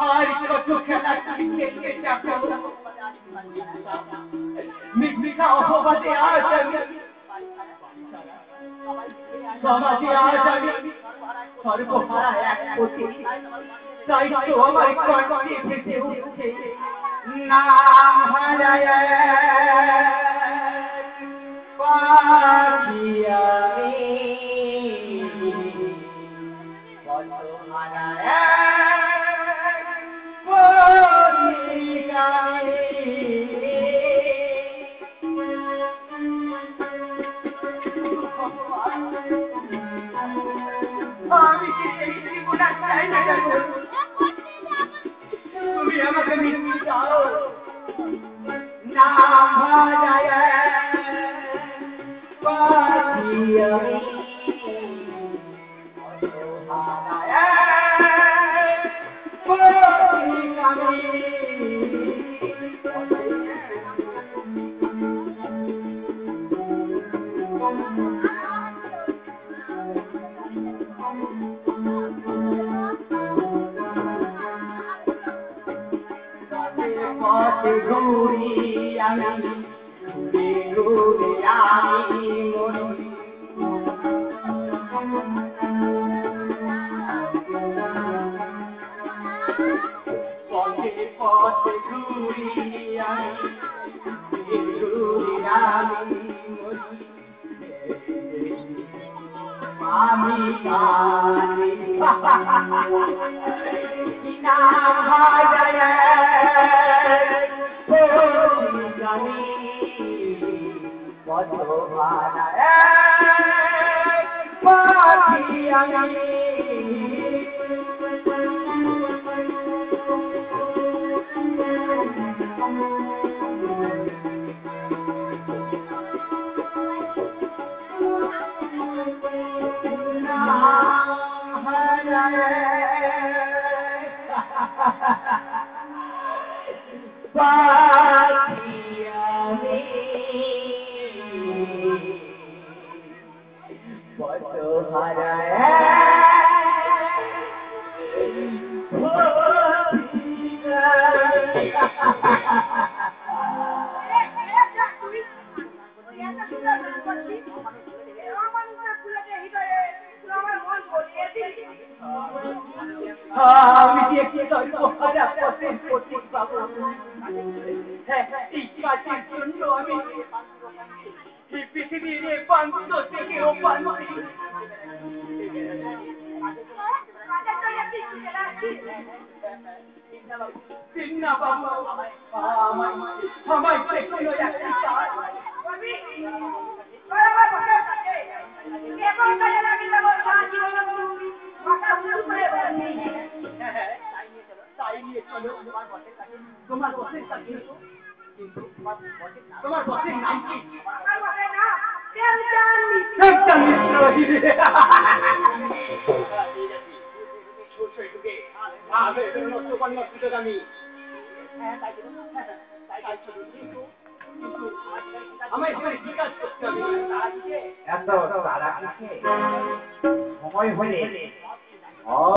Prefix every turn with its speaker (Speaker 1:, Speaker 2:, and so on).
Speaker 1: আর কত খেলা খেলতে যাবো মিথ্যা অপবাদে আজ আমি সমাজে আজ আমি সর্বহারা এক পথে তাই তো আমার কণ্ঠে ভেসে উঠছে নাম হারায় পাখি আমি কত হারায় আমি কি সেই জীবন চাই না তুমি আমাকে মৃত্যু দাও না হারায় পাখি আমি ঘুরি আমি ঘুরে ঘুরে আমি মরি পথে পথে ঘুরি আমি ঘুরে আমি মরি আমি কারি নাম হারায় কত হারায় পাখি আমি কত হারায় আমি দেখি সর্বহারা পথের পথিক বাবু এই কাজের জন্য আমি এই পৃথিবীর প্রান্ত থেকে ও প্রান্তে চিন্না বাবু আমায় কোনো একটি কাজ তাই নিয়ে চলো তোমার বসের কাছে তোমার বসের নাম কি আমায় জিজ্ঞাসা করতে হবে এত তারা সময় হলে